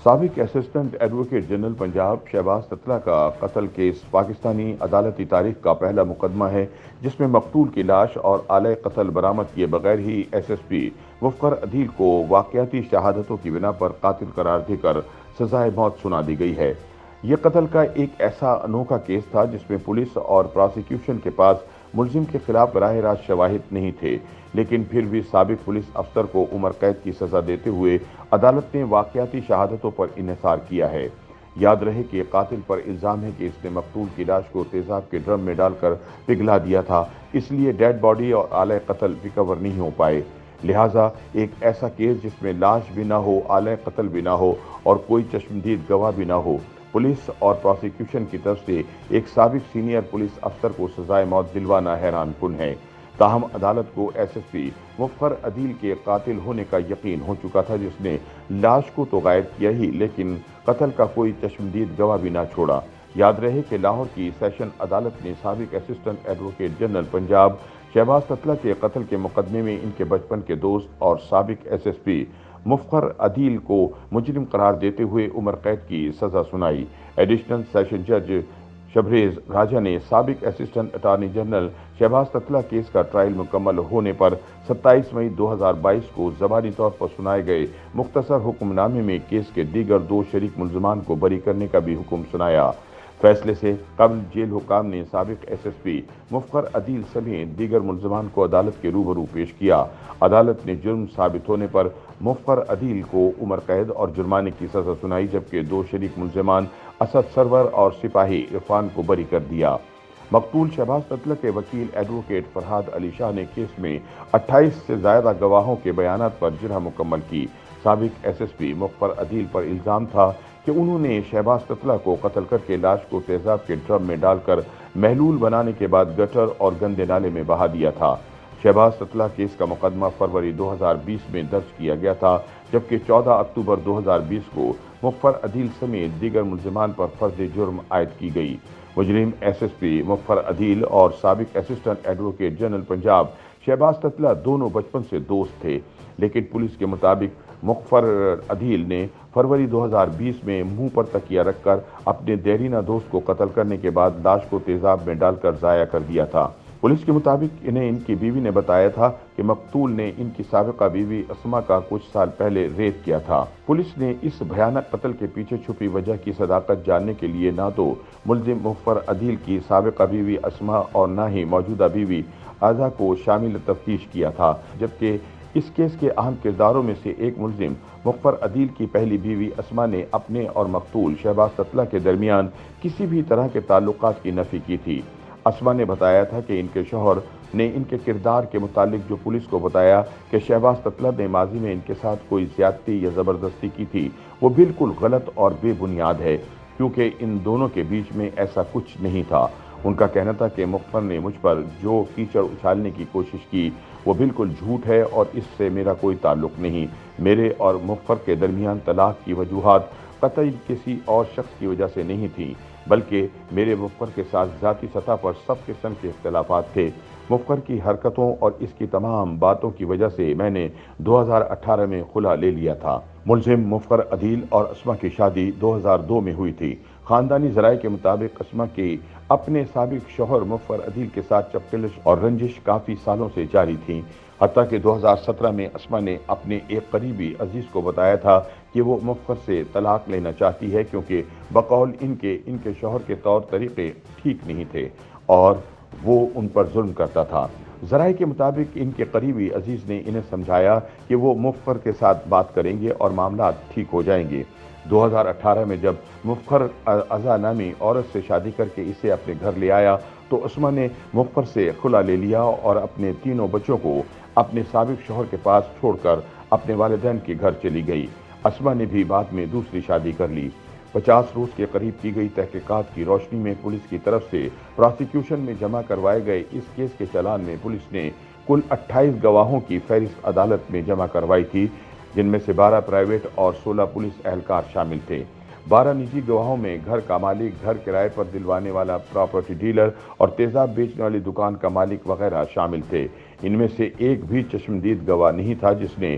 سابق assistant advocate general Punjab Shahbaz Tatla کا قتل کیس پاکستانی عدالتی تاریخ کا پہلا مقدمہ ہے جس میں مقتول کی لاش اور آلہ قتل برآمد کیے بغیر ہی ایس ایس پی مفخر عدیل کو واقعاتی شہادتوں کی بنا پر قاتل قرار دے کر سزائے موت سنا دی گئی ہے۔ یہ قتل کا ایک ایسا انوکھا کیس تھا جس میں پولیس اور پراسیکیوشن کے پاس ملزم کے خلاف براہ راست شواہد نہیں تھے، لیکن پھر بھی سابق پولیس افسر کو عمر قید کی سزا دیتے ہوئے عدالت نے واقعاتی شہادتوں پر انحصار کیا ہے۔ یاد رہے کہ قاتل پر الزام ہے کہ اس نے مقتول کی لاش کو تیزاب کے ڈرم میں ڈال کر پگھلا دیا تھا، اس لیے ڈیڈ باڈی اور آلہ قتل ریکور نہیں ہو پائے۔ لہٰذا ایک ایسا کیس جس میں لاش بھی نہ ہو، آلہ قتل بھی نہ ہو اور کوئی چشمدید گواہ بھی نہ ہو، پولیس اور پراسیکیوشن کی طرف سے ایک سابق سینئر پولیس افسر کو سزائے موت دلوانا حیران کن ہے۔ تاہم عدالت کو ایس ایس پی مفخر عدیل کے قاتل ہونے کا یقین ہو چکا تھا، جس نے لاش کو تو غائب کیا ہی لیکن قتل کا کوئی چشمدید گواہ بھی نہ چھوڑا۔ یاد رہے کہ لاہور کی سیشن عدالت نے سابق assistant advocate general Punjab Shahbaz Tatla کے قتل کے مقدمے میں ان کے بچپن کے دوست اور سابق ایس ایس پی مفخر عدیل کو مجرم قرار دیتے ہوئے عمر قید کی سزا سنائی۔ ایڈیشنل سیشن جج شبریز راجہ نے سابق assistant attorney general Shahbaz Tatla case کا ٹرائل مکمل ہونے پر 27 مئی 2022 کو زبانی طور پر سنائے گئے مختصر حکم نامے میں کیس کے دیگر 2 شریک ملزمان کو بری کرنے کا بھی حکم سنایا۔ فیصلے سے قبل جیل حکام نے سابق ایس ایس پی مفخر عدیل سمیت دیگر ملزمان کو عدالت کے روبرو پیش کیا۔ عدالت نے جرم ثابت ہونے پر مفخر عدیل کو عمر قید اور جرمانے کی سزا سنائی، جبکہ 2 شریک ملزمان اسد سرور اور سپاہی عرفان کو بری کر دیا۔ مقتول شہباز تتلہ کے وکیل ایڈوکیٹ فرحاد علی شاہ نے کیس میں 28 سے زائد گواہوں کے بیانات پر جرح مکمل کی۔ سابق ایس ایس پی مفخر عدیل پر الزام تھا کہ انہوں نے شہباز تتلہ کو قتل کر کے لاش کو تیزاب کے ڈرم میں ڈال کر محلول بنانے کے بعد گٹر اور گندے نالے میں بہا دیا تھا۔ شہباز تتلہ کیس کا مقدمہ فروری 2020 میں درج کیا گیا تھا، جبکہ 14 اکتوبر 2020 کو مفخر عدیل سمیت دیگر ملزمان پر فرض جرم عائد کی گئی۔ مجرم S S P Mufakhar Adeel اور سابق assistant advocate general Punjab Shahbaz Tatla دونوں بچپن سے دوست تھے، لیکن پولیس کے مطابق مفخر عدیل نے فروری 2020 میں منہ پر تکیہ رکھ کر اپنے دیرینہ دوست کو قتل کرنے کے بعد لاش کو تیزاب میں ڈال کر ضائع کر دیا تھا۔ پولیس کے مطابق انہیں ان کی بیوی نے بتایا تھا کہ مقتول نے ان کی سابقہ بیوی اسما کا کچھ سال پہلے ریپ کیا تھا۔ پولیس نے اس بھیانک قتل کے پیچھے چھپی وجہ کی صداقت جاننے کے لیے نہ تو ملزم مفخر عدیل کی سابقہ بیوی اسما اور نہ ہی موجودہ بیوی آزا کو شامل تفتیش کیا تھا، جبکہ اس کیس کے اہم کرداروں میں سے ایک ملزم مفخر عدیل کی پہلی بیوی اسما نے اپنے اور مقتول شہباز تتلہ کے درمیان کسی بھی طرح کے تعلقات کی نفی کی تھی۔ اسما نے بتایا تھا کہ ان کے شوہر نے ان کے کردار کے متعلق جو پولیس کو بتایا کہ شہباز تتلہ نے ماضی میں ان کے ساتھ کوئی زیادتی یا زبردستی کی تھی، وہ بالکل غلط اور بے بنیاد ہے، کیونکہ ان دونوں کے بیچ میں ایسا کچھ نہیں تھا۔ ان کا کہنا تھا کہ مفخر نے مجھ پر جو کیچڑ اچھالنے کی کوشش کی وہ بالکل جھوٹ ہے اور اس سے میرا کوئی تعلق نہیں۔ میرے اور مفخر کے درمیان طلاق کی وجوہات قطعی کسی اور شخص کی وجہ سے نہیں تھیں، بلکہ میرے مفخر کے ساتھ ذاتی سطح پر سب قسم کے اختلافات تھے۔ مفخر کی حرکتوں اور اس کی تمام باتوں کی وجہ سے میں نے 2018 میں خلا لے لیا تھا۔ ملزم مفخر عدیل اور اسما کی شادی 2002 میں ہوئی تھی۔ خاندانی ذرائع کے مطابق اسما کی اپنے سابق شوہر مفخر عدیل کے ساتھ چپکلش اور رنجش کافی سالوں سے جاری تھیں، حتیٰ کہ 2017 میں اسما نے اپنے ایک قریبی عزیز کو بتایا تھا کہ وہ مفخر سے طلاق لینا چاہتی ہے، کیونکہ بقول ان کے شوہر کے طور طریقے ٹھیک نہیں تھے اور وہ ان پر ظلم کرتا تھا۔ ذرائع کے مطابق ان کے قریبی عزیز نے انہیں سمجھایا کہ وہ مفخر کے ساتھ بات کریں گے اور معاملات ٹھیک ہو جائیں گے۔ 2018 میں جب مفخر عزا نامی عورت سے شادی کر کے اسے اپنے گھر لے آیا تو اسما نے مفخر سے خلا لے لیا اور اپنے تینوں بچوں کو اپنے سابق شوہر کے پاس چھوڑ کر اپنے والدین کے گھر چلی گئی۔ اسما نے بھی بعد میں دوسری شادی کر لی۔ 50 روز کے قریب کی گئی تحقیقات کی روشنی میں پولیس کی طرف سے پراسیکیوشن میں جمع کروائے گئے اس کیس کے چالان میں پولیس نے کل 28 گواہوں کی فہرست عدالت میں جمع کروائی تھی، جن میں سے 12 پرائیویٹ اور 16 پولیس اہلکار شامل تھے۔ 12 نجی گواہوں میں گھر کا مالک، گھر کرائے پر دلوانے والا پراپرٹی ڈیلر اور تیزاب بیچنے والی دکان کا مالک وغیرہ شامل تھے۔ ان میں سے ایک بھی چشمدید گواہ نہیں تھا جس نے